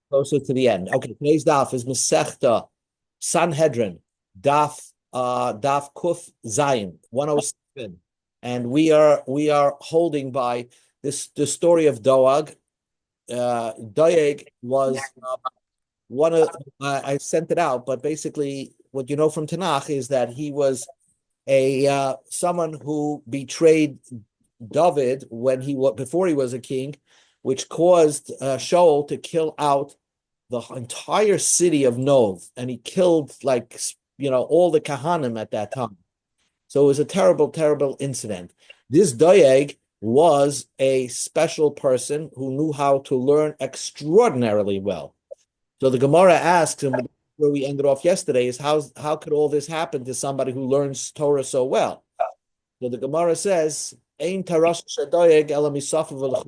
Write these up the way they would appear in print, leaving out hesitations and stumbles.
closer to the end. Okay, today's daf is Masechta Sanhedrin Daf Kuf Zayin 107, and we are holding by the story of Doeg. Doeg was one of I sent it out, but basically what you know from Tanakh is that he was a someone who betrayed David when he was before he was a king, which caused Shaul to kill out the entire city of Nov, and he killed all the Kahanim at that time. So it was a terrible, terrible incident. This Doeg was a special person who knew how to learn extraordinarily well. So the Gemara asks him, where we ended off yesterday, is how could all this happen to somebody who learns Torah so well? So the Gemara says, Ein tarash shadoyeg ela misafav.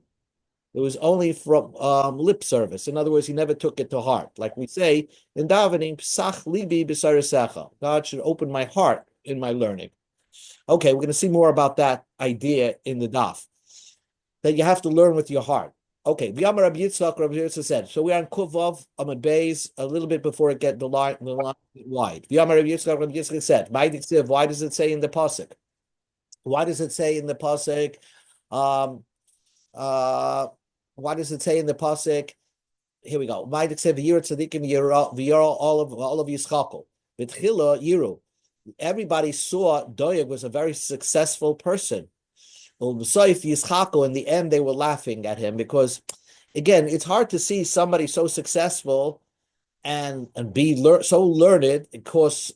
It was only from lip service. In other words, he never took it to heart. Like we say in davening, Psach libi b'sarasecha. God should open my heart in my learning. Okay, we're going to see more about that idea in the daf, that you have to learn with your heart. Okay, V'yamar Rabbi Yitzchak said, so we are in Kuvav, Amad Beis, a little bit before it get the line wide. V'yamar Rabbi Yitzchak said, why does it say in the pasuk? Why does it say in the pasuk? Why does it say in the pasuk? Here we go. All of Yischakel. B'tchila Yiru. Everybody saw Doeg was a very successful person. In the end, they were laughing at him because, again, it's hard to see somebody so successful and be so learned and cause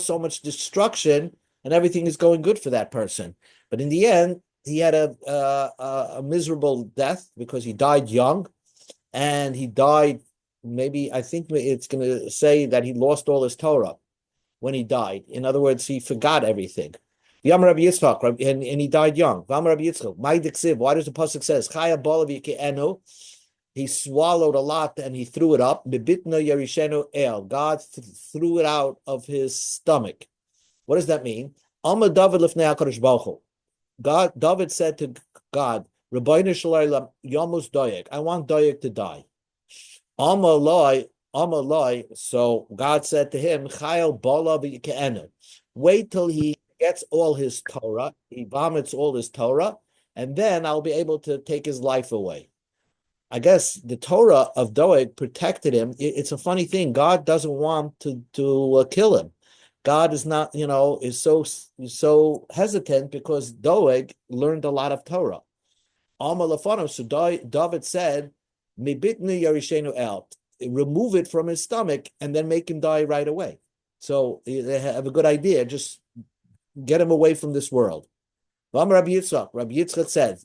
so much destruction, and everything is going good for that person. But in the end, he had a miserable death because he died young, and he died. Maybe I think it's going to say that he lost all his Torah when he died. In other words, he forgot everything. Yam Rabbi Yitzchak, and he died young. Vam Rabbi Yitzchak, why does the pasuk says Chaya bolav yikeenu? He swallowed a lot and he threw it up. Bibitna yarishenu el. God threw it out of his stomach. What does that mean? Alma David lifnei HaKadosh Baruch Hu. David said to God, Rabbeinu Shalom Yamus Doeg. I want Doeg to die. Alma Loi. So God said to him, Chayil bolav yikeenu. Wait till he gets all his Torah, he vomits all his Torah, and then I'll be able to take his life away. I guess the Torah of Doeg protected him. It's a funny thing. God doesn't want to kill him. God is not, is so hesitant because Doeg learned a lot of Torah. So David said, "Mibitni yarishenu el," remove it from his stomach and then make him die right away. So they have a good idea. Just get him away from this world. Rabbi Yitzchak said,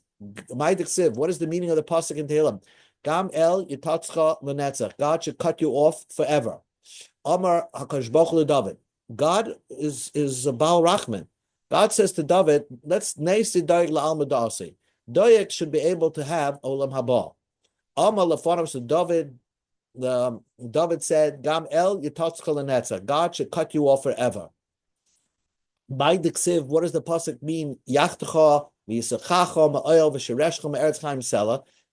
what is the meaning of the pasuk in Tehillim? Gam el yitatzcha l'netzach. God should cut you off forever. Amar HaKadosh Baruch Hu David. God is a Baal Rachman. God says to David, let's neisi Doeg la'alma da'asi. Doeg should be able to have olam haba. Amar lefanav. So David said, Gam el yitatzcha l'netzach. God should cut you off forever. By the ksiv, what does the pasuk mean?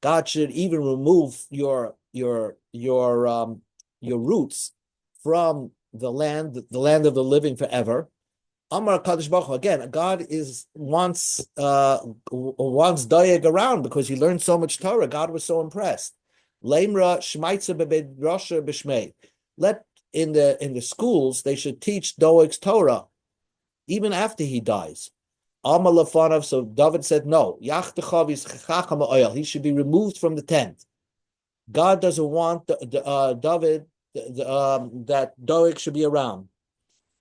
God should even remove your roots from the land of the living forever. Amar Kadosh Baruch Hu. Again, God wants Doeg around because he learned so much Torah. God was so impressed. Leimra shmaitza bebed rasha b'shmei. Let in the schools they should teach Doeg's Torah even after he dies. So David said, no. He should be removed from the tent. God doesn't want David that Doeg should be around.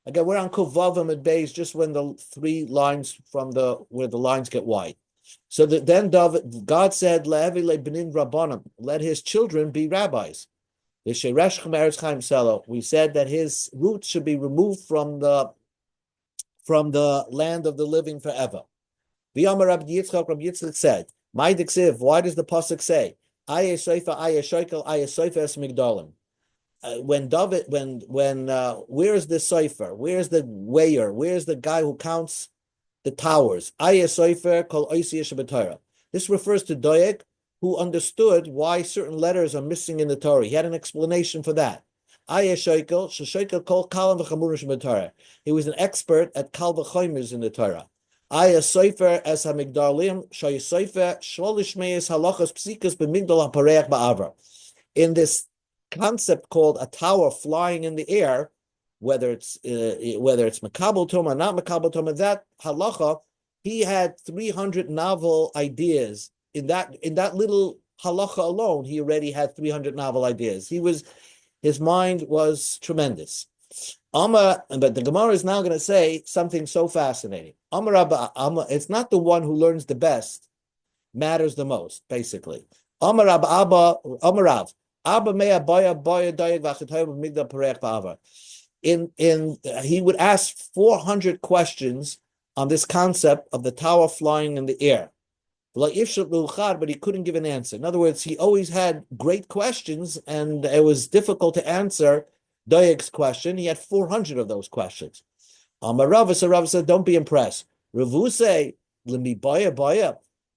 Again, we're on Kuvavim and Beis, just when the three lines where the lines get wide. So then God said, let his children be rabbis. We said that his roots should be removed from the land of the living forever. V'yamar Rabbi Yitzchak said, why does the pasuk say, where's the sofer? Where's the weigher? Where's the guy who counts the towers? This refers to Doeg, who understood why certain letters are missing in the Torah. He had an explanation for that. He was an expert at Kal v'chomer in the Torah. Aya Sofer as Hamigdalim, Shay Sofer, Sholish Meis Halachos Psikas B'Migdal HaPareach Ba'avar. In this concept called a tower flying in the air, whether it's Makabel Toma, not Makabel Toma, that halacha, he had 300 novel ideas in that little halacha alone. He already had 300 novel ideas. His mind was tremendous. But the Gemara is now going to say something so fascinating. It's not the one who learns the best matters the most, basically. He would ask 400 questions on this concept of the tower flying in the air. But he couldn't give an answer. In other words, he always had great questions, and it was difficult to answer Doeg's question. He had 400 of those questions. Rav said, don't be impressed. Ravuse,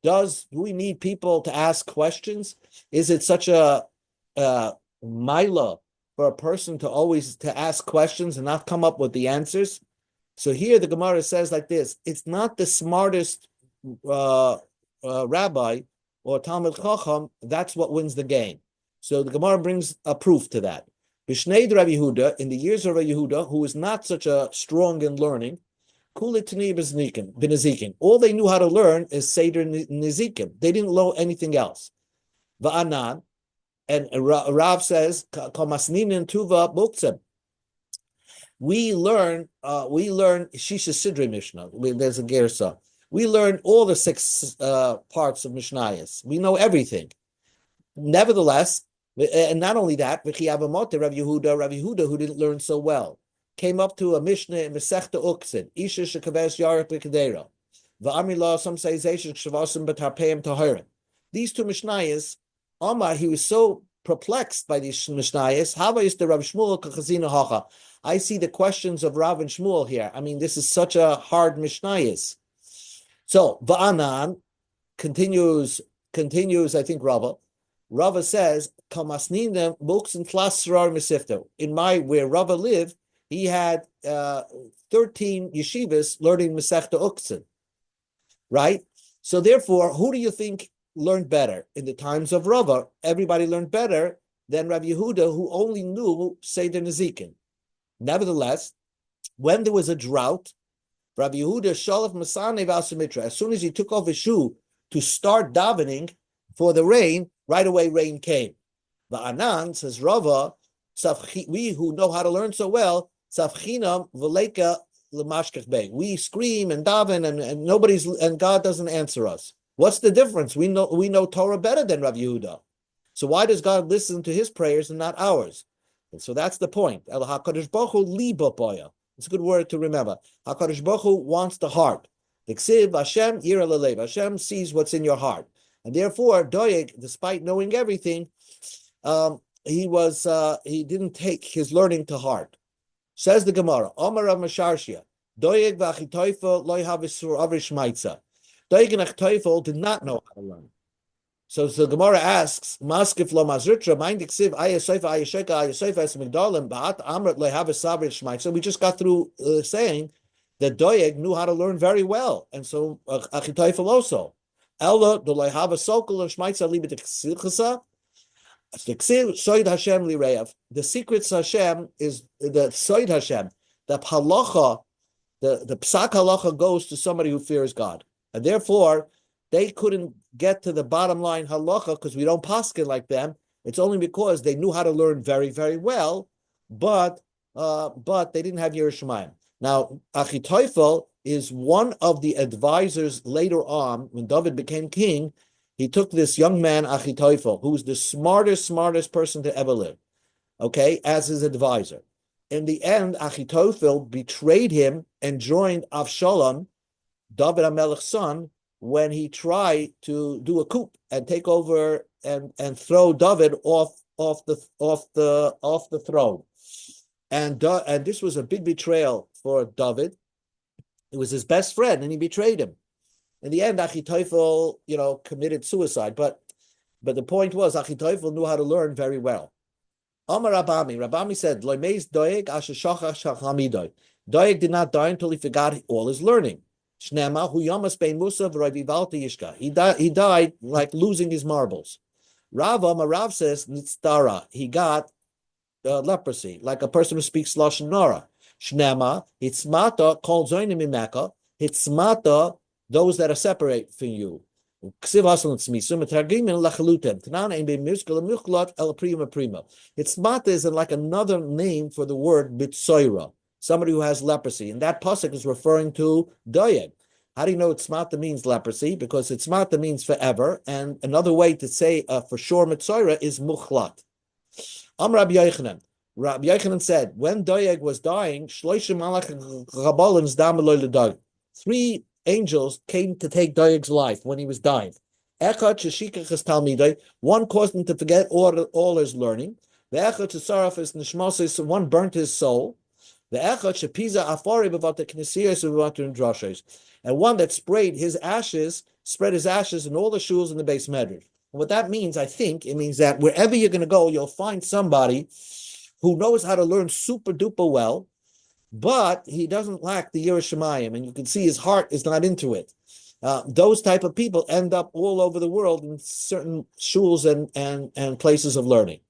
do we need people to ask questions? Is it such a mila for a person to ask questions and not come up with the answers? So here the Gemara says like this: it's not the smartest rabbi or Talmud Chacham that's what wins the game. So the Gemara brings a proof to that. B'shnei Rav Yehuda, in the years of Rav Yehuda, who was not such a strong in learning, all they knew how to learn is Seder Nizikim. They didn't know anything else. Va'anan, and Rav says, Tuva Muktzim. We learn Shisha Sidre Mishnah. There's a Gersa. We learn all the 6 parts of Mishnayos. We know everything. Nevertheless, and not only that, Rav Yehuda, who didn't learn so well, came up to a Mishnah in Masechta Uktzin, Isha Shekaves Yarek B'Kedera, Va'amila, some say Zeshin Shavasim B'Tarpeim Tahirim. These 2 Mishnayos, Omar, he was so perplexed by these Mishnayos. Hava is the Rav Shmuel Kachazina Hacha. I see the questions of Rav and Shmuel here. I mean, this is such a hard Mishnayos. So Va'anan continues. I think Rava says, "Kamasnina Muksin Tlasrar Mesifta." In where Rava lived, he had 13 yeshivas learning Masechta Uktzin, right? So therefore, who do you think learned better in the times of Rava? Everybody learned better than Rav Yehuda, who only knew Seder Nezikin. Nevertheless, when there was a drought, Rav Yehuda Shalaf Masane Valsamitra, as soon as he took off his shoe to start davening for the rain, right away rain came. Va'anan, says Rava, we who know how to learn so well, we scream and daven and God doesn't answer us. What's the difference? We know Torah better than Rav Yehuda. So why does God listen to his prayers and not ours? And so that's the point. El HaKadosh Baruch Hu liba boya. It's a good word to remember. HaKadosh Baruch Hu wants the heart. Hashem yira lelev. Hashem sees what's in your heart. And therefore, Doeg, despite knowing everything, he didn't take his learning to heart. Says the Gemara, Omar Rav Masharshia, Doeg v'achitoifel loy havisur avrish maitza. Doeg and Achitoifel did not know how to learn. So the Gemara asks, Maskif lo mazritra, mind iksiv ayasoifa ayasheka ayasoifa es migdalim ba'at amrat loy havis avrish maitza. We just got through saying that Doeg knew how to learn very well, and so Achitoifel also. Ella do loy havis sokol and shmaitza libet chsilchasa. The secrets Hashem is the Soid Hashem. The halacha, the psak halacha goes to somebody who fears God, and therefore they couldn't get to the bottom line halacha because we don't paskin like them. It's only because they knew how to learn very, very well, but they didn't have Yiras Shamayim. Now, Achitoifel is one of the advisors later on when David became king. He took this young man, Achitoifel, who was the smartest person to ever live, okay, as his advisor. In the end, Achitoifel betrayed him and joined Avshalom, David HaMelech's son, when he tried to do a coup and take over and throw David off the throne. And this was a big betrayal for David. It was his best friend, and he betrayed him. In the end, Achitoifel, committed suicide. But But the point was, Achitophel knew how to learn very well. Amar Rabami said, Loimeis Doeg asher shachach shachamidoi. Doeg did not die until he forgot all his learning. Shnema hu yamas bein musav roivivalta yishka. He died like losing his marbles. Rav says, Nitztara. He got leprosy, like a person who speaks Lashon Hara. Shnema, hitzmata, kol zoinim imeka, hitzmata, those that are separate from you. Hitzmata is like another name for the word bitsoira, somebody who has leprosy. And that pasuk is referring to Doeg. How do you know Hitzmata means leprosy? Because Hitzmata means forever. And another way to say for sure mitsoira is muchlat. Rabbi Yochanan said, when Doeg was dying, 3 angels came to take Doeg's life when he was dying. One caused him to forget all his learning. One burnt his soul. And one that spread his ashes in all the shuls in the base medrash. And what that means, I think, it means that wherever you're going to go, you'll find somebody who knows how to learn super duper well, but he doesn't lack the Yiras Shamayim, and you can see his heart is not into it. Those type of people end up all over the world in certain shuls and places of learning.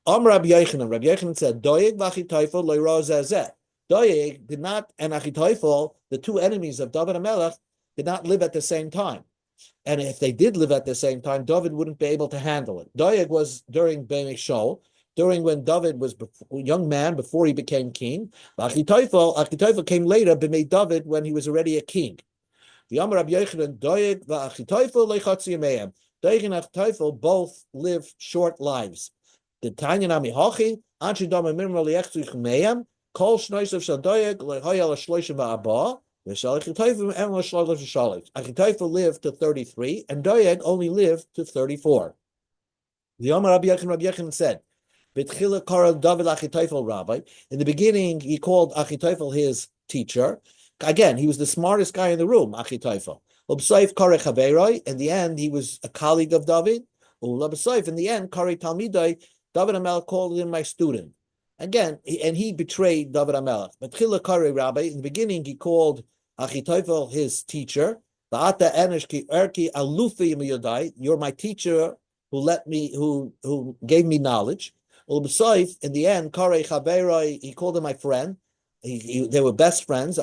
Rabbi Yochanan said, Doeg v'Achitophel lo yirah zeh zeh. Doeg did not, and Achitophel, the 2 enemies of David HaMelech, did not live at the same time. And if they did live at the same time, David wouldn't be able to handle it. Doeg was during Bnei Shol, during when David was a young man before he became king. Achitophel came later, Bnei David, when he was already a king. Rabbi Yochanan, Doeg v'Achitophel leichatzi yameim. Doeg and Achitophel both live short lives. The Tanya Nami Hachi, Anshi Dama Mimra liechzu yameim, Kol shnoisav shel Doeg lehoyal shloishim va'abah. Achitophel lived to 33, and Doeg only lived to 34. The Yom Rabbi Yochanan said, in the beginning, he called Achitophel his teacher. Again, he was the smartest guy in the room, Achitophel. In the end, he was a colleague of David. In the end, David HaMelech called him my student. Again, and he betrayed David HaMelech. But in the beginning, he called Achitophel his teacher. You're my teacher who gave me knowledge. In the end, he called him my friend. They were best friends.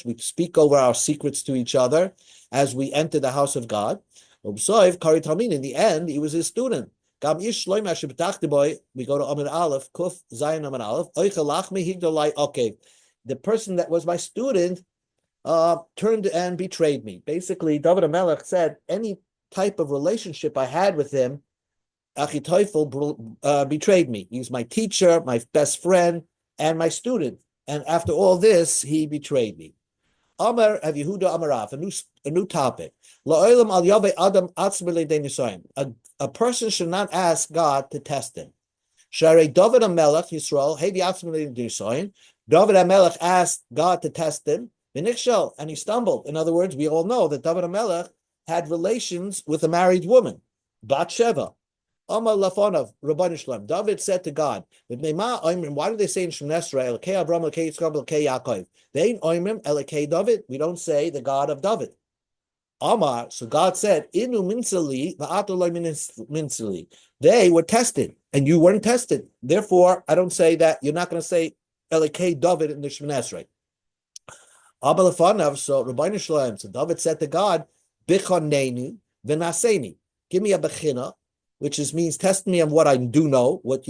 We speak over our secrets to each other as we enter the house of God. In the end, he was his student. We go to Amid Aleph, Kuf, Zayin Amid Aleph. Okay, the person that was my student turned and betrayed me. Basically, David HaMelech said, any type of relationship I had with him, Achitophel betrayed me. He was my teacher, my best friend, and my student. And after all this, he betrayed me. Amar Rav Yehuda Amarav, a new topic. A person should not ask God to test him. David HaMelech asked God to test him, and he stumbled. In other words, we all know that David HaMelech had relations with a married woman, Bathsheba. Amar Lafonov, Rabban Shalom. David said to God, why do they say in Shemon Esrei, Elokei Abraham, Elokei Yitzchak, Elokei Yaakov? They ain't Oimrim, Elokei David. We don't say the God of David. Amar, so God said, Inu minsali, va'ato minsali. They were tested, and you weren't tested. Therefore, I don't say that. You're not going to say Elokei David in the Shemon Esrei. Amar Lafonov, so Rabban Shalom. So David said to God, Bichoneni v'naseni. Give me a bechina, which means test me on what I do know, what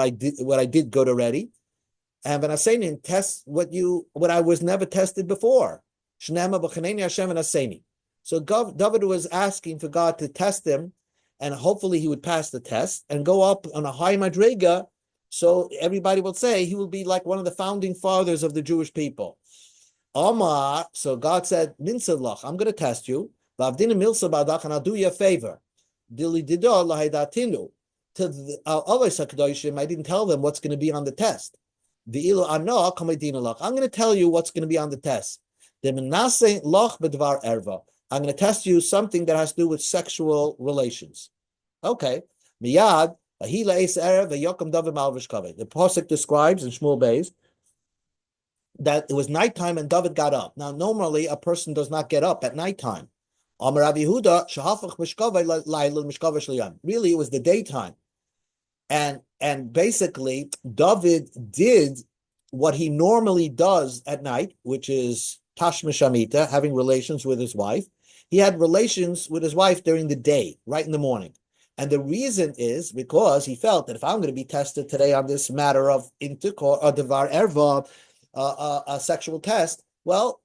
I did good already, and v'naseni, test what I was never tested before. Shnema b'chaneni Hashem v'naseni. So David was asking for God to test him, and hopefully he would pass the test and go up on a high madrega, so everybody will say he will be like one of the founding fathers of the Jewish people. Amar, so God said, Minsadlach, I'm going to test you. V'avdina milsa ba'adach, and I'll do you a favor. Dili dido lahaidatinu. To the Avos HaKadoshim, I didn't tell them what's going to be on the test. V'ilu ano kamadina lach. I'm going to tell you what's going to be on the test. The menase lach bedvar erva. I'm going to test you something that has to do with sexual relations. Okay. Miyad, the pasuk describes in Shmuel Beis that it was nighttime and David got up. Now, normally a person does not get up at nighttime. Really, it was the daytime. And basically, David did what he normally does at night, which is tashmish amita, having relations with his wife. He had relations with his wife during the day, right in the morning. And the reason is because he felt that if I'm going to be tested today on this matter of intercourse or devar erva, a sexual test, well,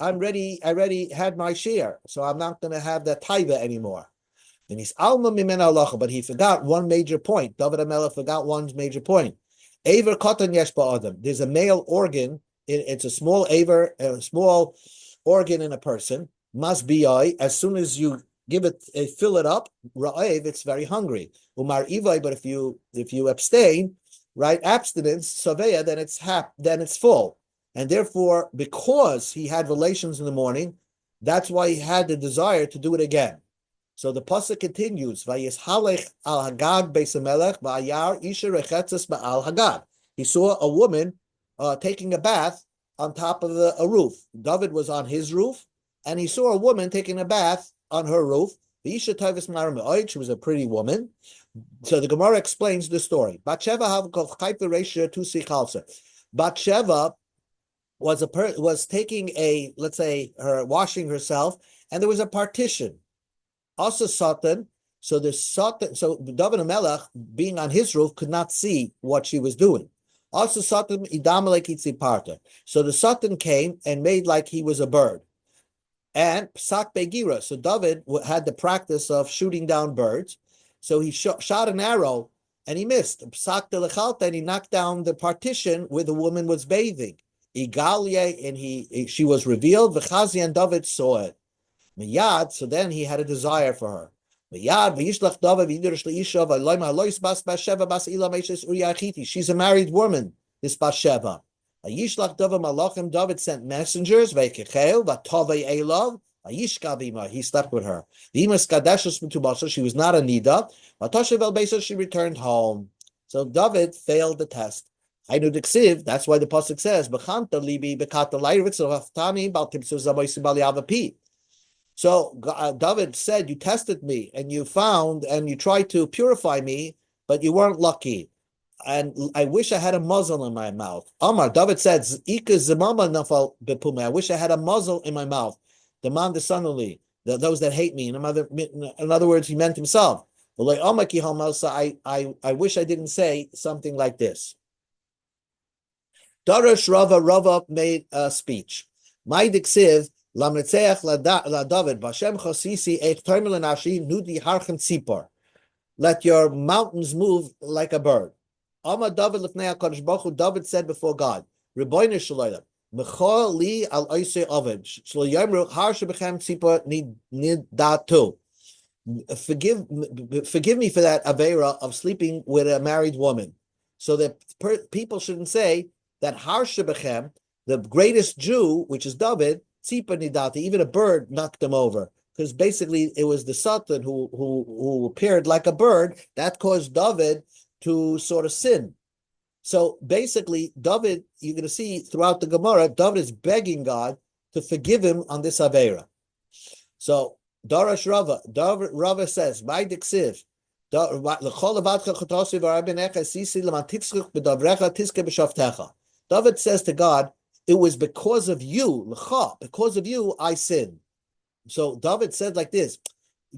I'm ready. I already had my share, so I'm not going to have that taiva anymore. And he's alma mimena halacha, but he forgot one major point. David HaMelech forgot one major point. Aver katan yesh ba'adam. There's a male organ. It's a small aver, a small organ in a person. Must be as soon as you give it, fill it up. Ra'ev, it's very hungry. Umar ivai, but if you abstain, right, abstinence, saveya, then it's full. And therefore, because he had relations in the morning, that's why he had the desire to do it again. So the pasuk continues, Vayishalech al Hagag beis hamelech va'ayar isha rechetzes ba'al Hagag. He saw a woman taking a bath on top of a roof. David was on his roof, and he saw a woman taking a bath on her roof. She was a pretty woman. So the Gemara explains the story. Bathsheba was taking let's say, her washing herself, and there was a partition. Also Satan, so David HaMelech, being on his roof, could not see what she was doing. Also Satan, so the Satan came and made like he was a bird. And Psak Begira, so David had the practice of shooting down birds. So he shot an arrow and he missed. Psak Delechalta, and he knocked down the partition where the woman was bathing. Igalia, and she was revealed. V'chazi, and David saw it. Miyad, so then he had a desire for her. Miyad, v'yishlach David v'yidrash le'isha v'aloyim halois bas Bathsheba bas Ila meishes Uriah Hitti. She's a married woman, this Bathsheba. Yishlach David malachim. David sent messengers. V'kecheu v'tovei elav. Yishka b'ima. He slept with her. V'imas kadeshes m'tubasa. She was not a nida. V'tashev el beisa. She returned home. So David failed the test. Hainu diksiv. That's why the pasuk says, "B'chanta libi b'kata la'irvitz l'haftani bal timsu zamoysim bal yavapi." So David said, "You tested me, and you found, and you tried to purify me, but you weren't lucky. And I wish I had a muzzle in my mouth." Amar, David said, I wish I had a muzzle in my mouth. Demand the sonally, those that hate me. In other words, he meant himself. I wish I didn't say something like this. Darash Rava made a speech. My diksiv, David, Bashem Chosisi, Nudi Harchem Tzipor. Let your mountains move like a bird. Amar David l'fnei HaKadosh Baruch Hu, David said before God, Ribono shel olam, Mechol li al oisei oven, shelo yomru har shebechem tzipor nidatu. Forgive me for that avera of sleeping with a married woman, so that people shouldn't say that har shebechem, the greatest Jew, which is David, tzipor nidatu, even a bird knocked him over. Because basically it was the Satan who appeared like a bird that caused David to sort of sin. So basically, David, you're going to see throughout the Gemara, David is begging God to forgive him on this Avera. So Darash Rava says, "My diksiv, David says to God, it was because of you, because of you, I sinned." So David said like this.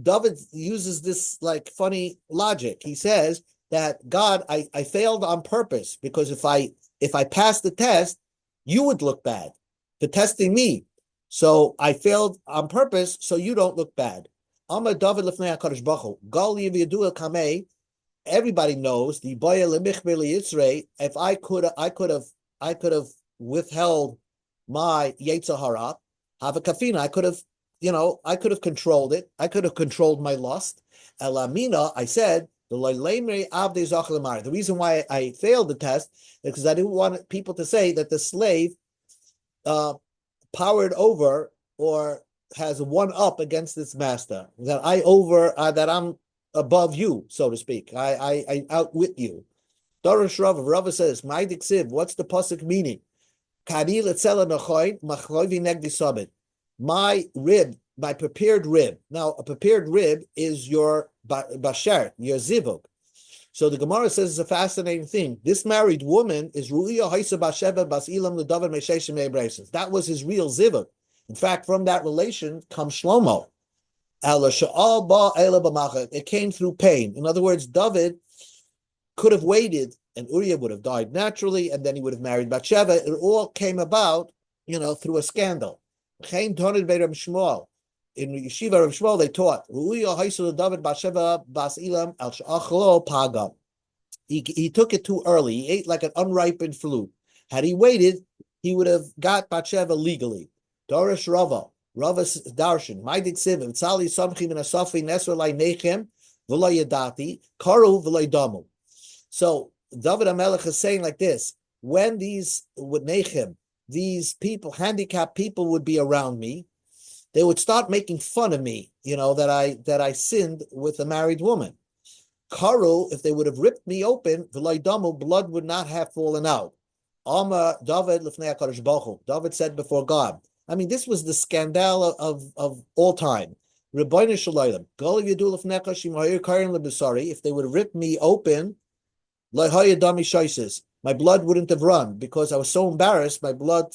David uses this like funny logic. He says that God, I failed on purpose, because if I passed the test, you would look bad for testing me. So I failed on purpose, so you don't look bad. Amar David l'fnei HaKadosh Baruch Hu, Gal yiviyadu kamei. Everybody knows the boya lemichber liyitzrei. If I could have withheld my yetzer hara, have a kafina. I could have controlled it. I could have controlled my lust. Elamina, I said, the reason why I failed the test is because I didn't want people to say that the slave powered over or has one up against its master, that that I'm above you, so to speak. I outwit you. Dorish Rava says, "My diksiv." What's the pasuk meaning? My rib, my prepared rib. Now, a prepared rib is your basher, your zivug. So the Gemara says it's a fascinating thing. This married woman is Ru'iyah Haisa Basheva Bas Ilam L'Davar Mesheshim Ebraises. That was his real zivug. In fact, from that relation comes Shlomo. It came through pain. In other words, David could have waited, and Uriah would have died naturally, and then he would have married Bathsheba. It all came about, through a scandal. In Yeshiva of Shmuel, they taught he took it too early. He ate like an unripened fruit. Had he waited, he would have got Bathsheba legally. Dorish Rava Darshan, my diksivim, Tzali Samchim and Asafi Nesra Lai Nechem, V'lo Yadati, Karu V'lo Damu. So David HaMelech is saying like this: when with Nechem, these people, handicapped people, would be around me, they would start making fun of me, that I sinned with a married woman. Karu, if they would have ripped me open, V'lo Damu, blood would not have fallen out. Amar David Lifnei HaKadosh Baruch Hu. David said before God. I mean, this was the scandal of all time. Rebbeinu Shalayim. If they would have ripped me open, my blood wouldn't have run because I was so embarrassed. My blood,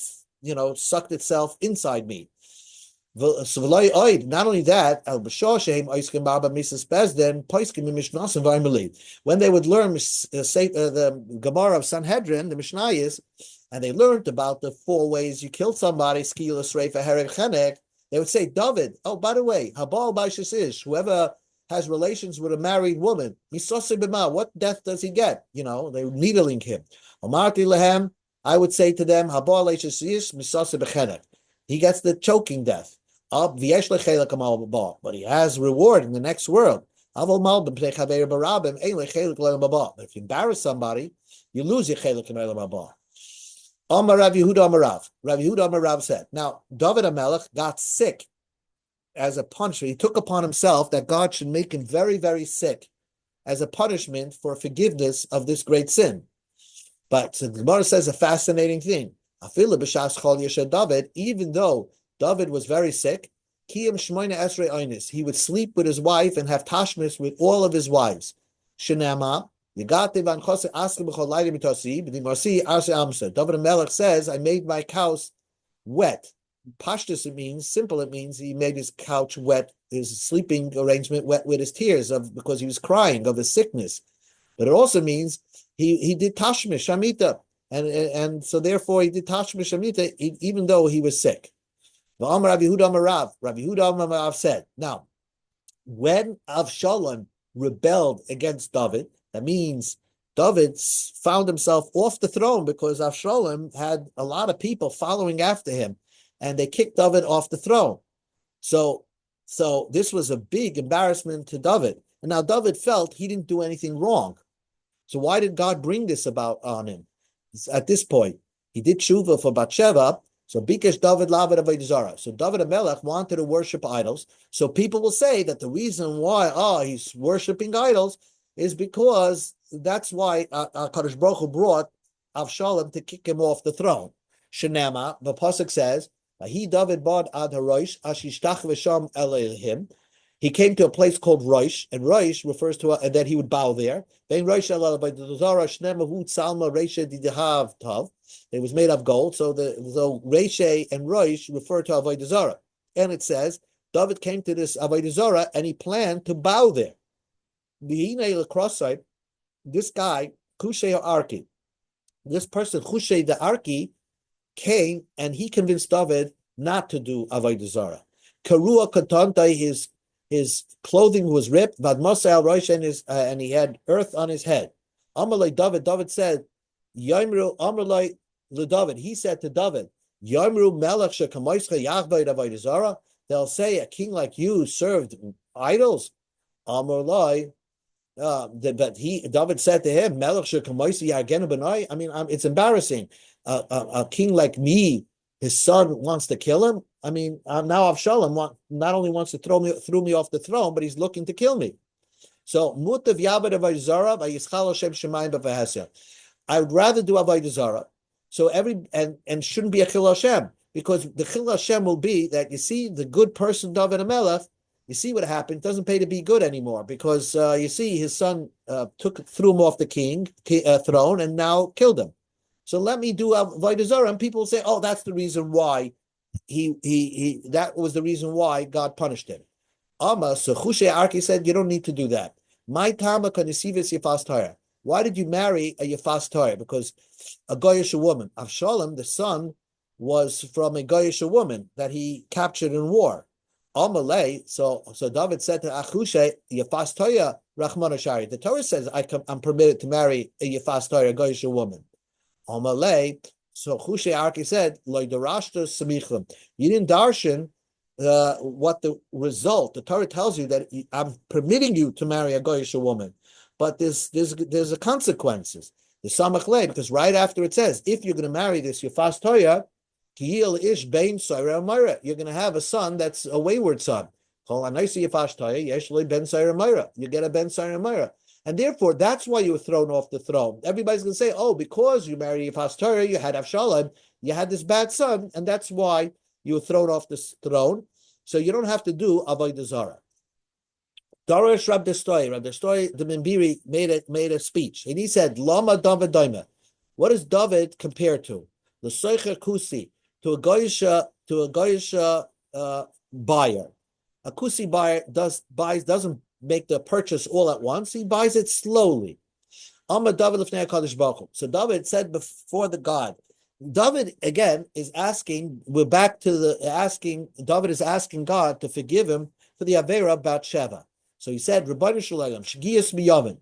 sucked itself inside me. Not only that, when they would learn the Gemara of Sanhedrin, the Mishnayos, and they learned about the 4 ways you killed somebody, they would say, David, oh, by the way, whoever has relations with a married woman, what death does he get? They were needling him. I would say to them, he gets the choking death. But he has reward in the next world. But if you embarrass somebody, you lose your chelik in Olam Haba. Amar Rav Yehuda Amar Rav. Rav Yehuda Amar Rav said, now, David HaMelech got sick as a punishment. He took upon himself that God should make him very, very sick as a punishment for forgiveness of this great sin. But the Gemara says a fascinating thing. Even though David was very sick, he would sleep with his wife and have tashmis with all of his wives. Shenama, David HaMelech says, I made my couch wet. Pashtus, it means he made his couch wet, his sleeping arrangement wet with his tears because he was crying of his sickness. But it also means he did tashmish shamita, and so therefore he did tashmish shamita even though he was sick. Rabbi Yehuda said, now, when Avshalom rebelled against David, that means David found himself off the throne because Avshalom had a lot of people following after him, and they kicked David off the throne. So this was a big embarrassment to David. And now David felt he didn't do anything wrong. So why did God bring this about on him? At this point, he did tshuva for Bathsheba. So Bikesh David Lavid Avodah Zarah. So David HaMelech wanted to worship idols. So people will say that the reason why he's worshiping idols is because that's why Kadosh Baruch Hu brought Avshalom to kick him off the throne. Shenema, the pasuk says, "He David bad ad harosh ashishtach v'sham elehim." He came to a place called Rosh, and Rosh refers to that he would bow there. Then Rosh shnemahu tzalma reisha didahav tav. It was made of gold, so Reisha and Rosh refer to Avodah Zarah. And it says David came to this Avodah Zarah and he planned to bow there. This guy Kushei Arki, this person Kushei the Arki came and he convinced David not to do Avodah Zarah. Karua Katanta, his clothing was ripped, and he had earth on his head. Amalei David said, Yomru Amalei LeDavid. He said to David, Yomru Melech Shekamoischa Yachvei Avodah Zarah. They'll say a king like you served idols. Amalei. But David said to him, Melech Shekamoischa Yagenu B'nai. I mean, it's embarrassing. A king like me his son wants to kill him. I mean, now Avshalom not only wants to throw me off the throne, but he's looking to kill me. So mutav yabad avodah vayischal Hashem shemayim b'vehesya. I would rather do avodah zarah. So and shouldn't be a chil Hashem, because the chil Hashem will be that you see the good person David HaMelech. You see what happened. It doesn't pay to be good anymore, because you see his son threw him off the throne and now killed him. So let me do avodah zarah, and people will say, "Oh, that's the reason why that was the reason why God punished him." So Chushay Arki said, "You don't need to do that." My tama kanisivis yifas Torah. Why did you marry a yifas Torah? Because a goyish woman. Avshalom, the son, was from a goyish woman that he captured in war. Amalei. So David said to Achushay, yifas Torah Rachmana Shari. The Torah says I'm permitted to marry a yifas Torah, a goyish woman. Amalei. So Chushay Arki said, "Lo darashta samichim." You didn't darshan what the result. The Torah tells you that I'm permitting you to marry a goyish woman, but there's a consequences. The samach lei, because right after it says, if you're going to marry this yifas Torah, kiyil ish bein soira amira, you're going to have a son that's a wayward son. You get a ben soira amira. And therefore, that's why you were thrown off the throne. Everybody's going to say, oh, because you married Yifas Torah, you had Avshalom, you had this bad son, and that's why you were thrown off the throne. So you don't have to do avodah zarah. Darash Rab Destoy the Mimbiri made a speech, and he said, Lama David Daima. What does David compare to? The Soicher Kusi, to a goyisha buyer. A Kusi buyer doesn't make the purchase all at once. He buys it slowly. So David said before the God. David again is asking. We're back to the asking. David is asking God to forgive him for the avera of Bathsheba. So he said, "Rebbeinu Shalom, shgiyas miyavin,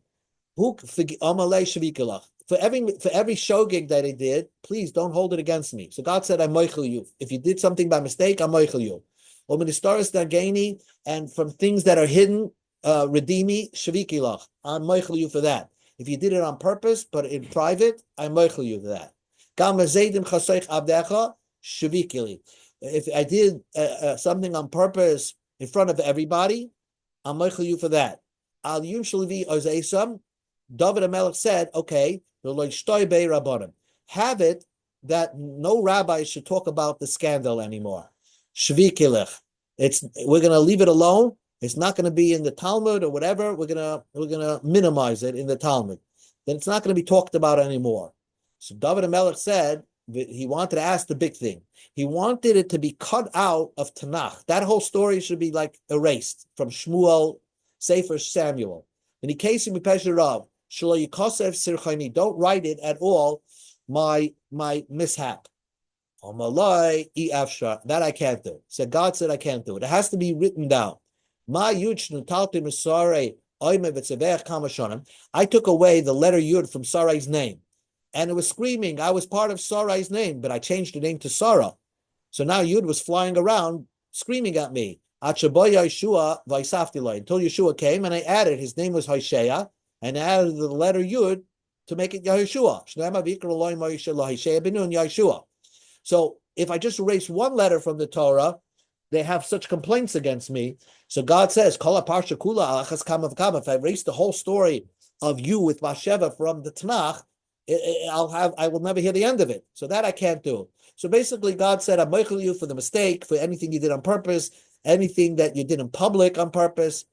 who amalei shavikalach, for every shogeg that he did, please don't hold it against me." So God said, "I'm moichel you. If you did something by mistake, I'm moichel you. And from things that are hidden, redeemi shavikilach, I'm moichel you for that. If you did it on purpose, but in private, I'm moichel you for that. If I did something on purpose in front of everybody, I'm moichel you for that. Al yum shalivi ozeisam. David HaMelech said, okay, have it that no rabbi should talk about the scandal anymore. Shvikilech. We're going to leave it alone. It's not going to be in the Talmud or whatever. We're gonna minimize it in the Talmud. Then it's not going to be talked about anymore. So David HaMelech said he wanted to ask the big thing. He wanted it to be cut out of Tanakh. That whole story should be like erased from Shmuel, Sefer Samuel. In the case of Mipesher Rav, Shlo Yikosev Sirchani, don't write it at all. My mishap. That I can't do. So God said I can't do it. It has to be written down. I took away the letter Yud from Sarai's name, and it was screaming, I was part of Sarai's name, but I changed the name to Sarah. So now Yud was flying around screaming at me. Until Yeshua came, and I added, his name was Hoshea, and I added the letter Yud to make it Yahushua. So if I just erase one letter from the Torah, they have such complaints against me. So God says, if I erase the whole story of you with Bathsheba from the Tanakh, I will never hear the end of it. So that I can't do. So basically God said, I'm moichel you for the mistake, for anything you did on purpose, anything that you did in public on purpose.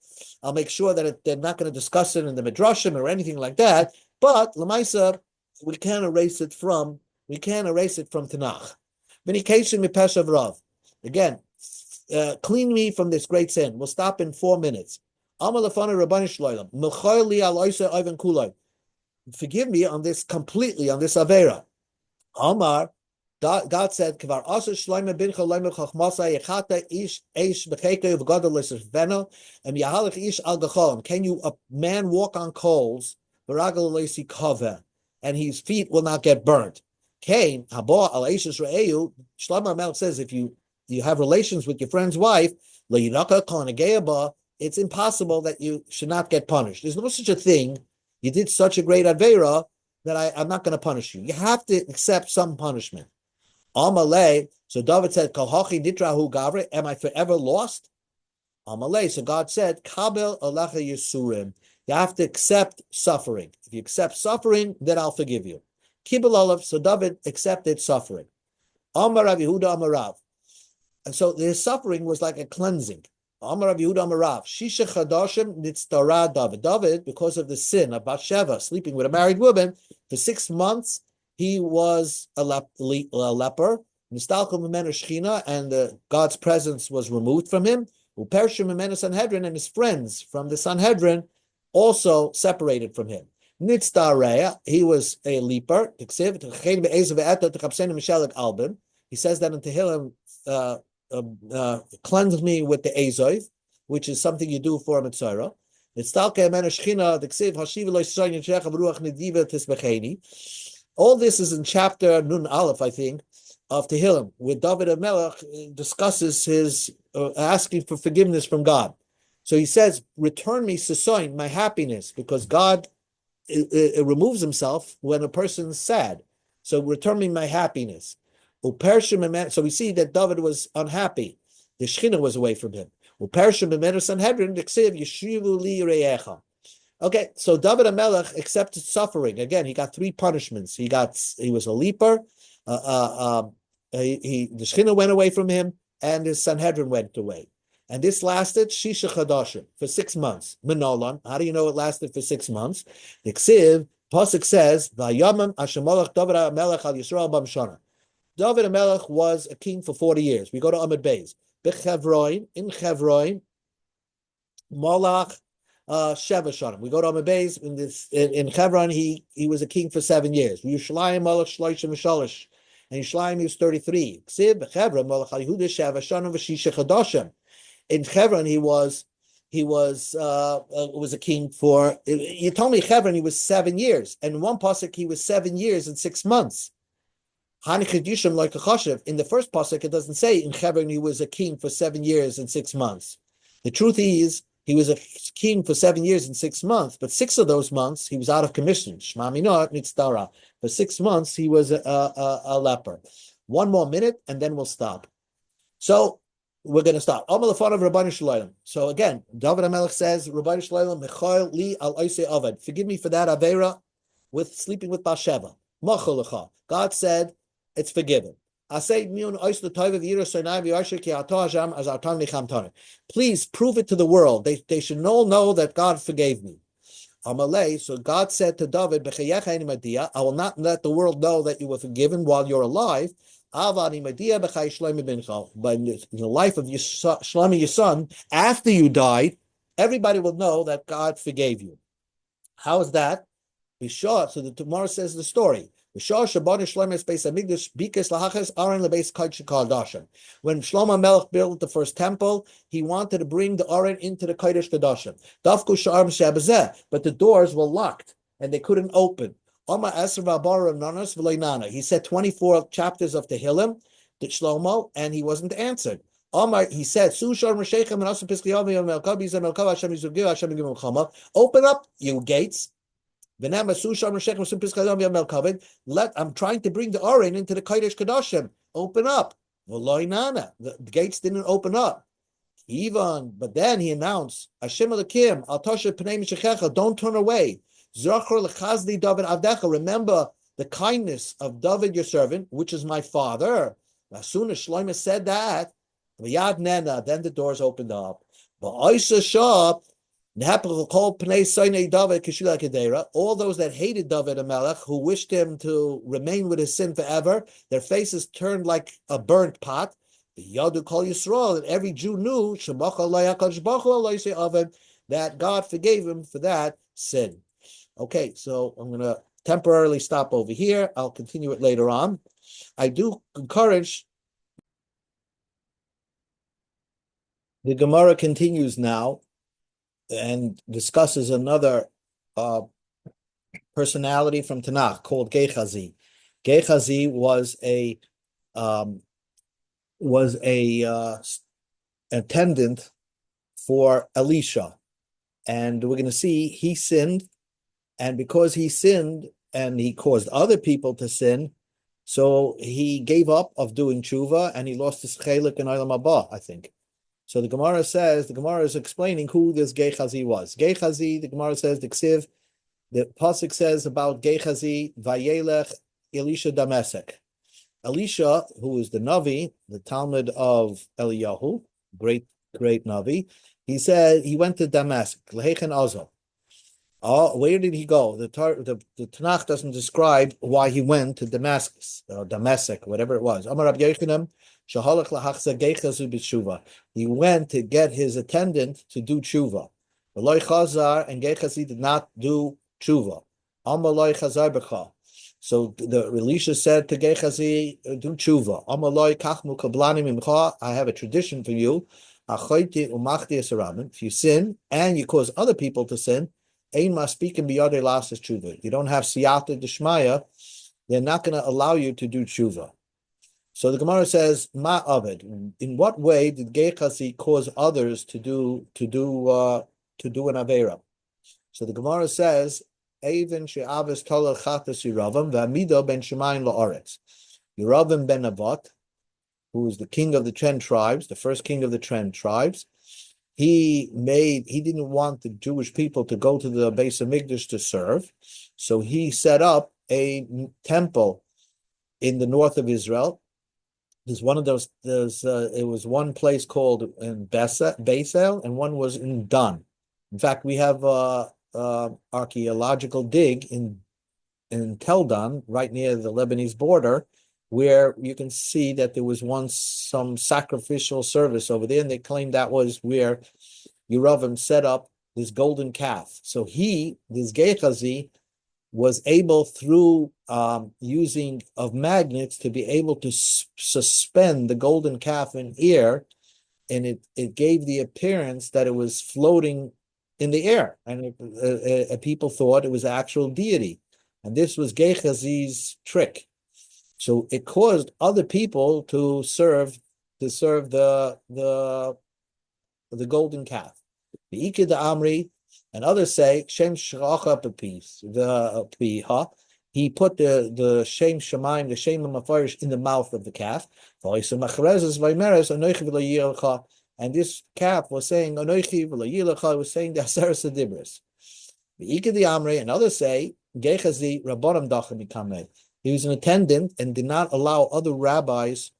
I'll make sure that they're not going to discuss it in the Midrashim or anything like that. But Lamaisa, we can't erase it from Tanakh. Again, clean me from this great sin. We'll stop in 4 minutes. Forgive me on this completely, on this Avera. Amar, God said, can you, a man walk on coals, and his feet will not get burnt? Shlomo HaMelech says, if you have relations with your friend's wife, it's impossible that you should not get punished. There's no such a thing. You did such a great Aveira that I'm not going to punish you. You have to accept some punishment. Amalei, So David said, Kol hachi nitrahu gavre, am I forever lost? Amalei. So God said, Kabel alecha yisurim. You have to accept suffering. If you accept suffering, then I'll forgive you. Kibul olav. So David accepted suffering. Amar Rav Yehuda Amar Rav. And so his suffering was like a cleansing. Amar Rav Yehuda Amar Rav. Shisha chadashim nitztara David. David, because of the sin of Bathsheba, sleeping with a married woman, for 6 months he was a leper. Nistalkum Mimenu Shechina, and God's presence was removed from him. Upershim Mimenu Sanhedrin, and his friends from the Sanhedrin also separated from him. Nitztareya, he was a leper. He says that in Tehillim, cleanse me with the Ezov, which is something you do for a Mitzvah. All this is in chapter Nun Aleph, I think, of Tehillim, where David HaMelech discusses his asking for forgiveness from God. So he says, return me Sisoin, my happiness, because God it removes himself when a person's sad. So return me my happiness. So we see that David was unhappy. The Shechina was away from him. Okay, so David HaMelech accepted suffering. Again, he got 3 punishments. He was a leper, the Shechina went away from him, and his Sanhedrin went away. And this lasted Shisha Chadashim for 6 months. Minolan, how do you know it lasted for 6 months? The Ksiv, Pasuk says, Vayamam Hashemalach David HaMelech al Yisrael b'Mshana. David HaMelech was a king for 40 years. We go to Amud Beis. In Chevron, Malach Sheva Shanim. We go to Amud Beis. In Chevron, he was a king for 7 years. Yerushalayim Malach Shloshim V'Shalosh. And Yerushalayim he was 33. Ksiv, Chevron, Malach al Yehuda Sheva Shanim V'Shisha Chadashim. In Chevron, he was a king for. You told me Chevron he was 7 years, and in one pasuk he was 7 years and 6 months. In the first pasuk, it doesn't say in Chevron he was a king for 7 years and 6 months. The truth is he was a king for 7 years and 6 months, but 6 of those months he was out of commission. Shema minot nitzdara. For 6 months he was a leper. 1 more minute, and then we'll stop. So we're going to stop. So again, David HaMelech says, forgive me for that Aveira with sleeping with Bathsheba. God said, it's forgiven. Please prove it to the world. They should all know that God forgave me. So God said to David, I will not let the world know that you were forgiven while you're alive. But in the life of Shlomi, your son, after you died, everybody will know that God forgave you. How is that? So the Gemara says the story. When Shlomo Melech built the first temple, he wanted to bring the Aron into the Kodesh Kodashim. But the doors were locked and they couldn't open. He said 24 chapters of Tehillim to Shlomo, and he wasn't answered. He said, open up, you gates. I'm trying to bring the Aron into the Kodesh Kodashim. Open up. The gates didn't open up. But then he announced, don't turn away. Remember the kindness of David, your servant, which is my father. As soon as Shlomo said that, then the doors opened up. All those that hated David HaMelech, who wished him to remain with his sin forever, their faces turned like a burnt pot. Yadu Kol Yisrael, and every Jew knew that God forgave him for that sin. Okay, so I'm going to temporarily stop over here. I'll continue it later on. I do encourage. The Gemara continues now and discusses another personality from Tanakh called Gehazi. Gehazi was a attendant for Elisha, and we're going to see he sinned. And because he sinned and he caused other people to sin, So he gave up of doing tshuva and he lost his chelik in Olam Haba, I think. So the Gemara is explaining who this Gehazi was. Gehazi, the Gemara says, the Pasuk says about Gehazi, Vayelech Elisha Damasek. Elisha, who is the Navi, the Talmud of Eliyahu, great Navi, he said he went to Damascus, Lehechen Azo. Where did he go? The Tanakh doesn't describe why he went to Damascus, or Damascus, whatever it was. Amar Rabbi Yochanan, Shahalach lahachza Gechazu b'tshuva. He went to get his attendant to do tshuva. V'loi chazar, and Gechazi did not do tshuva. Amar loi chazar b'cha. So the Elisha said to Gehazi, do tshuva. Amar loi kachmu kablani mimcha. I have a tradition for you. Achoyti umachti esaramin. If you sin and you cause other people to sin, ein maspikim biyadei lasas tshuva. You don't have siyata d'shmaya. They're not going to allow you to do tshuva. So the Gemara says, ma avid. In what way did Gehazi cause others to do an avera? So the Gemara says, Even she'avis tolach chatas Yeravam v'amido ben Shemayim la'aretz. Yeravam ben Navat, who is the king of the 10 tribes, the first king of the 10 tribes, he didn't want the Jewish people to go to the Beis Hamikdash to serve, so he set up a temple in the north of Israel. There's one of those. It was one place called in Beisel, and one was in Dan. In fact, we have archaeological dig in Tel Dan, right near the Lebanese border, where you can see that there was once some sacrificial service over there, and they claim that was where Yeravam set up this golden calf. So this Gehazi, was able through using of magnets to be able to suspend the golden calf in air, and it gave the appearance that it was floating in the air, and people thought it was actual deity, and this was Gehazi's trick. So it caused other people to serve the golden calf. The Ikid Amri. And others say Shem Shracha Piha. He put the Shem Shemaim, the Shem Mafarish in the mouth of the calf. And this calf was saying Anoichi v'Layilcha, was saying the Aseres Adibris. The Ikadi Amri, and others say Gehazi Rabbanim Dachim Mikameh. He was an attendant and did not allow other rabbis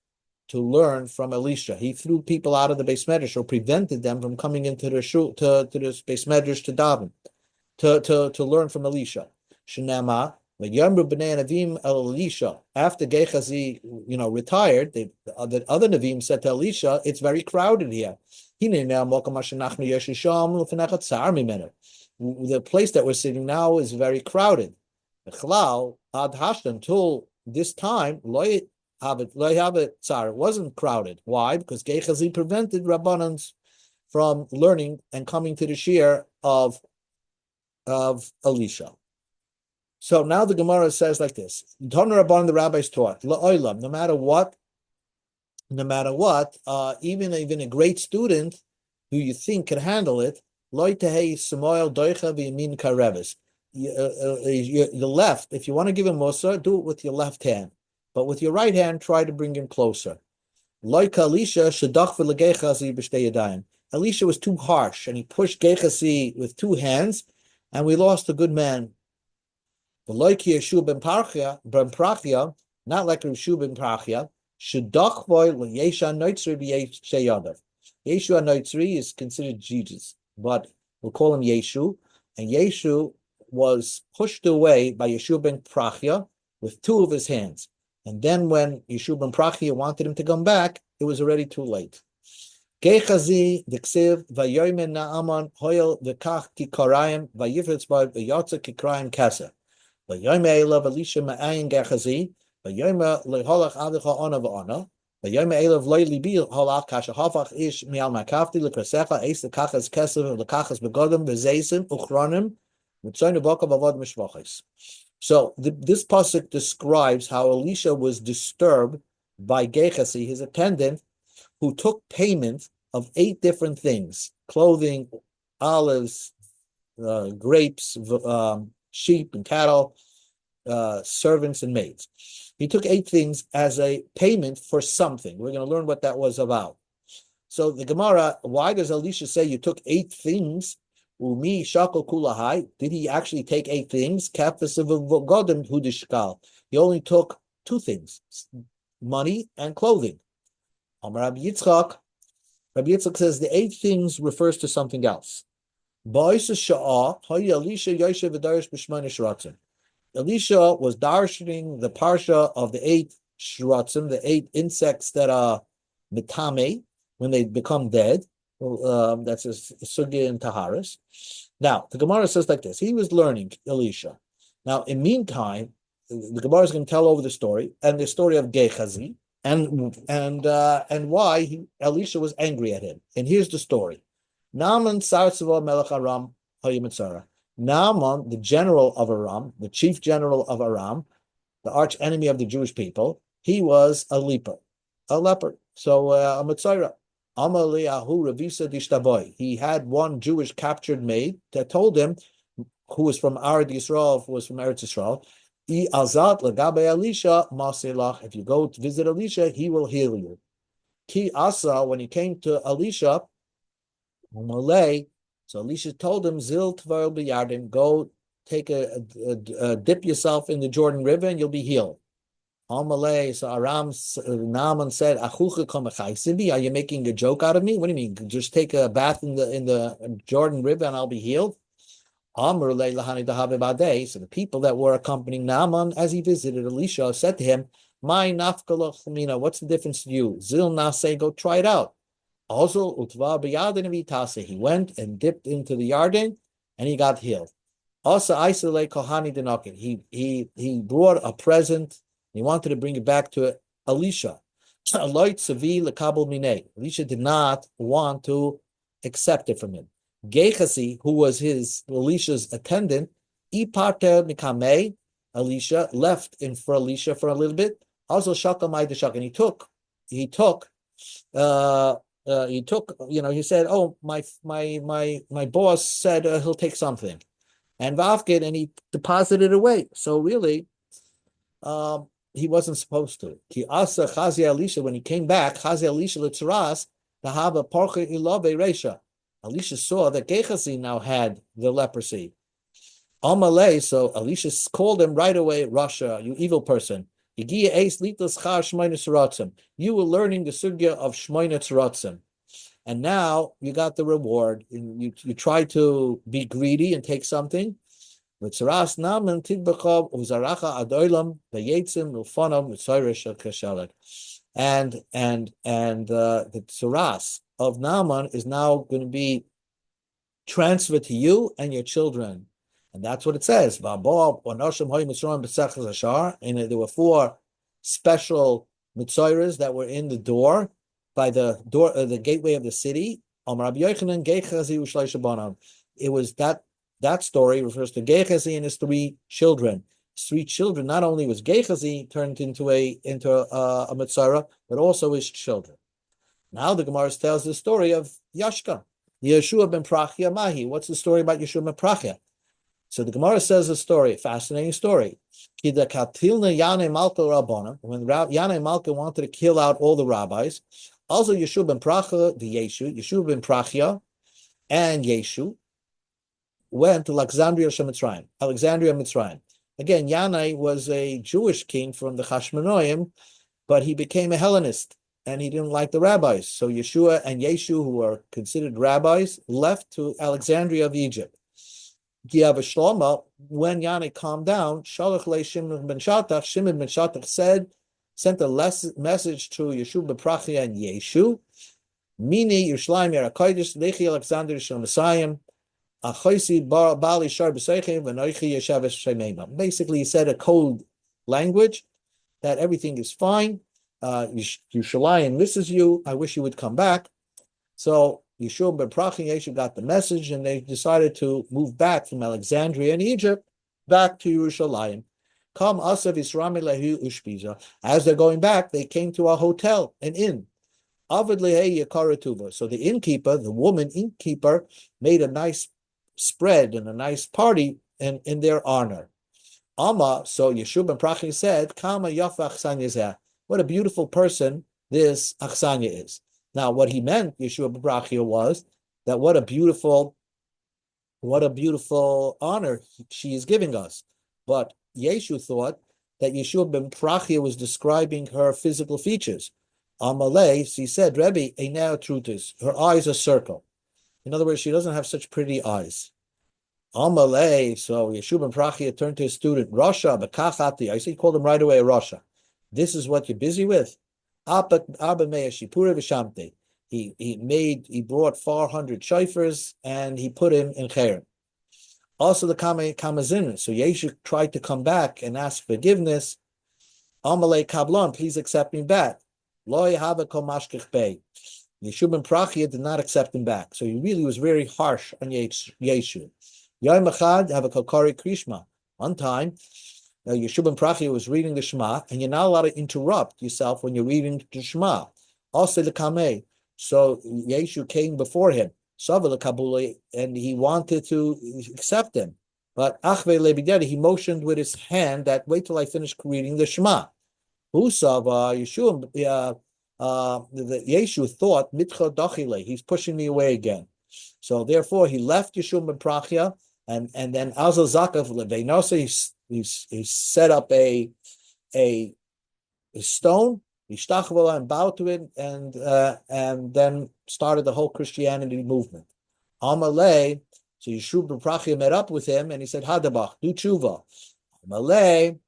to learn from Elisha. He threw people out of the Beis Medrash, or prevented them from coming into the shul, to the Beis Medrash to daven, to learn from Elisha. Shenema, Yamru b'nei Navim el Elisha. After Gehazi, retired, the other Navim said to Elisha, "It's very crowded here. The place that we're sitting now is very crowded. Until this time, it wasn't crowded. Why? Because Gehazi prevented Rabbanans from learning and coming to the shir of Elisha. So now the Gemara says like this: Tana Rabbanan, the rabbis taught, la'olam, no matter what, even a great student who you think can handle it, loy tehei samoel doicha v'yamin kareves. The left, if you want to give him mussar, do it with your left hand. But with your right hand, try to bring him closer. Like Elisha, Elisha was too harsh, and he pushed Gehazi with 2 hands, and we lost a good man. Like Yeshua ben Prachia, not like Yeshua ben Prachia, Yeshua Noitzri is considered Jesus, but we'll call him Yeshu, and Yeshu was pushed away by Yeshua ben Prachia with 2 of his hands. And then when Yeshua ben Prachia wanted him to come back, it was already too late. Gehazi d'ksiv vayomen na'aman hoyel v'kach kikarayim vayivritz bar v'yotza kikarayim kasa vayomen elav Elisha ma'ayin Gehazi vayomen leholach adecha ona v'ona vayomen elav loy libi holach kasha hafach ish mial makafti lekrasecha eis lekachas kesav lekachas begodim v'zeisim uchronim v'tzoyne bokav avod mishvachis. So this pasuk describes how Elisha was disturbed by Gehazi, his attendant, who took payment of 8 different things: clothing, olives, grapes, sheep and cattle, servants and maids. He took 8 things as a payment for something. We're going to learn what that was about. So the Gemara, why does Elisha say you took 8 things? Umi shakal kulahai. Did he actually take 8 things? He only took 2 things, money and clothing. Rabbi Yitzchak says the 8 things refers to something else. Elisha was darshaning the parsha of the 8 shratzim, the 8 insects that are mitame, when they become dead. That's a sugya in Taharis. Now, the Gemara says like this. He was learning, Elisha. Now, in meantime, the Gemara is going to tell over the story, and the story of Gehazi, and why Elisha was angry at him. And here's the story. Naaman Sarsava Melech Aram Hayyimitzara. Naaman, the general of Aram, the chief general of Aram, the arch enemy of the Jewish people, he was a leper. So a Mitzara. He had one Jewish captured maid that told him, who was from Eretz Yisrael, if you go to visit Elisha, he will heal you. Ki Asa, when he came to Elisha, so Elisha told him, Zil Tvar B'Yarden, go take a dip yourself in the Jordan River and you'll be healed. So Naaman said, are you making a joke out of me? What do you mean? Just take a bath in the Jordan River and I'll be healed? So the people that were accompanying Naaman as he visited Elisha said to him, what's the difference to you? Zil Nase, go try it out. Also, he went and dipped into the Yarden and he got healed. Also, he brought a present. He wanted to bring it back to Elisha. Elisha did not want to accept it from him. Gehazi, who was Elisha's attendant, Elisha left in for Elisha for a little bit. Also, and he took, he said, oh, my boss said he'll take something, and he deposited it away. So really, he wasn't supposed to. When he came back, Elisha saw that Gehazi now had the leprosy. So Elisha called him right away, Rasha, you evil person. You were learning the sugya of Shmoyne Tzaratzim. And now you got the reward. You tried to be greedy and take something. And the tzaras of Naaman is now going to be transferred to you and your children. And that's what it says. And there were 4 special mitzoras that were in the door, by the gateway of the city. It was that story refers to Gehazi and his 3 children. His 3 children, not only was Gehazi turned into a mitzora, but also his children. Now the Gemara tells the story of Yashka, Yeshua ben Prachia Mahi. What's the story about Yeshua ben Prachia? So the Gemara says a story, a fascinating story. When Yanei Malka wanted to kill out all the rabbis, also Yeshua ben Prachia, Yeshua ben Prachia, and Yeshu went to Alexandria Mitzrayim. Again, Yanai was a Jewish king from the Hashmonaim, but he became a Hellenist, and he didn't like the rabbis. So Yeshua and Yeshu, who were considered rabbis, left to Alexandria of Egypt. When Yanai calmed down, Shimon ben Shatach sent a message to Yeshua ben Prachia and Yeshu, Mini Yerushalayim Yerakodesh Lechi Alexander Shel Messiah. Basically, he said a code language that everything is fine. Yerushalayim misses you. I wish you would come back. So Yeshua ben Prachia and Yeshu got the message, and they decided to move back from Alexandria in Egypt back to Yerushalayim. As they're going back, they came to a hotel, an inn. So the innkeeper, the woman innkeeper, made a nice spread and a nice party in their honor. Ama, so Yeshua ben Prachia said, Kama Yafa Achsanya Zeh. What a beautiful person this Achsanya is. Now, what he meant, Yeshua ben Prachia, was that what a beautiful honor she is giving us. But Yeshu thought that Yeshua ben Prachia was describing her physical features. Amalei, she said, Rebbe, Einea Trutis, her eyes are circle. In other words, she doesn't have such pretty eyes. Amalei, so Yeshua ben Prachia turned to his student, Rasha, Bekachati. I see he called him right away, Rasha. This is what you're busy with? He brought 400 shofars and he put him in Cherem. Also the Kamazin. So Yeshu tried to come back and ask forgiveness. Amalei Kablon, please accept me back. Loy Hava Kol Mashkich Bey. Yeshua ben Prachia did not accept him back. So he really was very harsh on Yeshu. Yom Echad have a Kokari Krishma. One time, Yeshua ben Prachia was reading the Shema, and you're not allowed to interrupt yourself when you're reading the Shema. Also the Kameh. So Yeshu came before him, and he wanted to accept him. But Achve Lebideri, he motioned with his hand that wait till I finish reading the Shema. Yeshua, the Yeshu thought, Mitcha Dachile, he's pushing me away again. So therefore, he left Yeshua ben Prachia, and then Azal Zakav Leveinosa, he set up a stone, Ishtachvala, and bowed to it, and then started the whole Christianity movement. Amalei, so Yeshua ben Prachia met up with him, and he said, Hadabach, do tshuva. Amalei,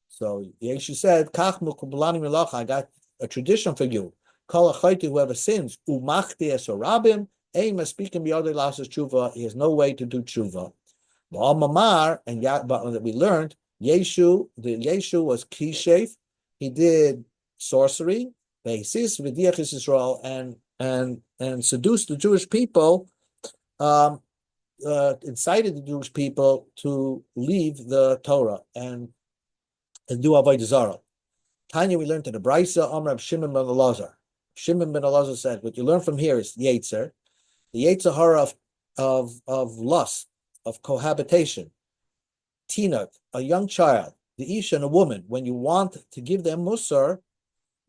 so Yeshu said, Kach mukubulani milach, I got a tradition for you. Kol achayti, whoever sins, umachti esorabim, aim as speaking beyond lasses tshuva, he has no way to do tshuva. Mamar, and that we learned, Yeshu was kishef, he did sorcery, basis v'diachis Israel, and seduced the Jewish people, incited the Jewish people to leave the Torah and do avodah zarah. Tanya, we learned to the Brisa, Amr Shimon ben Elazar. Shimon ben Elazar said, what you learn from here is Yetzer, the Yetzer hara of lust, of cohabitation. Tinuk, a young child, the Isha and a woman, when you want to give them musar,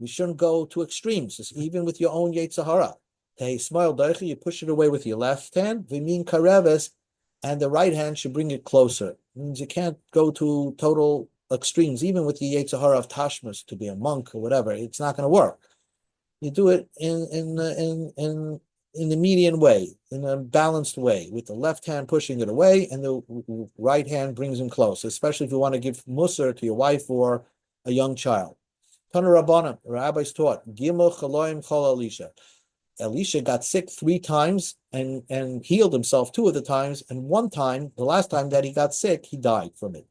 you shouldn't go to extremes, even with your own Yetzer hara. Hey, smile daichi, you push it away with your left hand, v'min kareves, and the right hand should bring it closer. It means you can't go to total extremes, even with the Yetzer hara of Tashmas, to be a monk or whatever. It's not going to work. You do it in the median way, in a balanced way, with the left hand pushing it away and the right hand brings him close, especially if you want to give musar to your wife or a young child. Tana Rabbanim, the rabbis taught, Gimel Chaloim Chol Elisha. Elisha got sick 3 times and healed himself 2 of the times, and one time, the last time that he got sick, he died from it.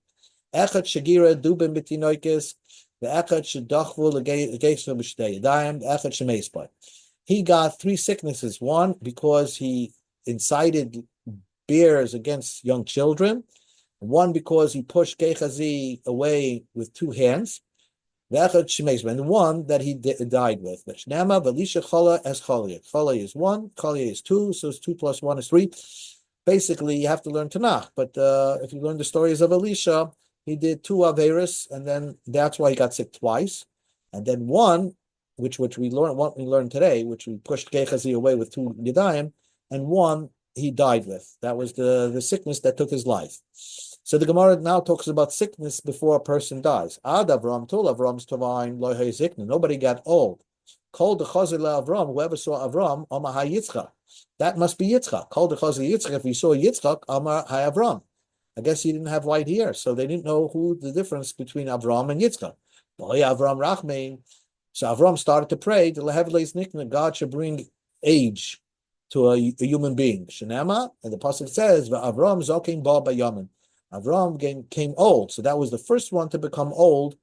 Echad Shagira Dubin Bitinoikis, the Echad Shadachvul Legeisha B'Shtei Yadayim, the Echad Shemeispot. He got 3 sicknesses. One, because he incited bears against young children. One, because he pushed Gechazi away with 2 hands. And one that he died with. Chala is 1, Chalia is 2, so it's 2 plus 1 is 3. Basically, you have to learn Tanakh. But if you learn the stories of Elisha, he did 2 Averis, and then that's why he got sick twice. And then one, which we learned today, which we pushed Gechazi away with 2 Yadayim, and one he died with. That was the sickness that took his life. So the Gemara now talks about sickness before a person dies. Ad Avram, Tul Avram's Tavain, Lo Zikna. Nobody got old. Called the Chazir Avram, whoever saw Avram, Amar Ha Yitzchak. That must be Yitzchak. Called the Chazir Yitzchak. If you saw Yitzchak, Amar Ha Avram. I guess he didn't have white hair, so they didn't know who the difference between Avram and Yitzchak. Boy, Avram Rachmein. So Avram started to pray that God should bring age to a human being. Shenema, and the pasuk says, Avram Zokim Ba Bayamin. Avram came old, so that was the first one to become old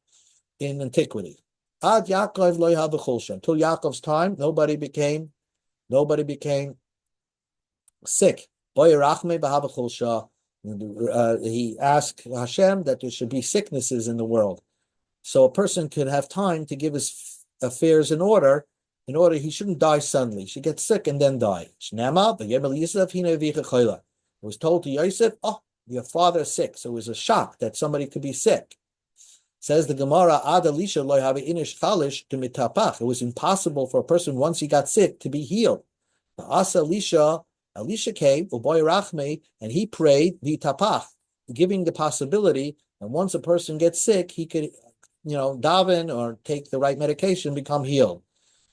in antiquity. Ad Yaakov lo yahav chulsha. Until Yaakov's time, nobody became sick. He asked Hashem that there should be sicknesses in the world, so a person could have time to give his affairs in order he shouldn't die suddenly. He should get sick and then die. It was told to Yosef, your father is sick. So it was a shock that somebody could be sick. Says the Gemara, Ad Elisha lo have inish chalish to mitapach. It was impossible for a person once he got sick to be healed. Asa Elisha came, uboy rachme, and he prayed vitapach, giving the possibility. And once a person gets sick, he could, daven or take the right medication, become healed.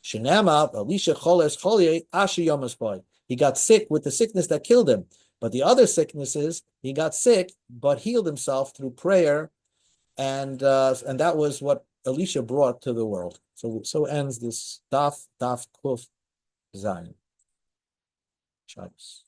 Shenama Elisha choles cholye asher yomasboy. He got sick with the sickness that killed him. But the other sicknesses, he got sick, but healed himself through prayer, and that was what Elisha brought to the world. So ends this Daf Kuf Zayin. Shabbos.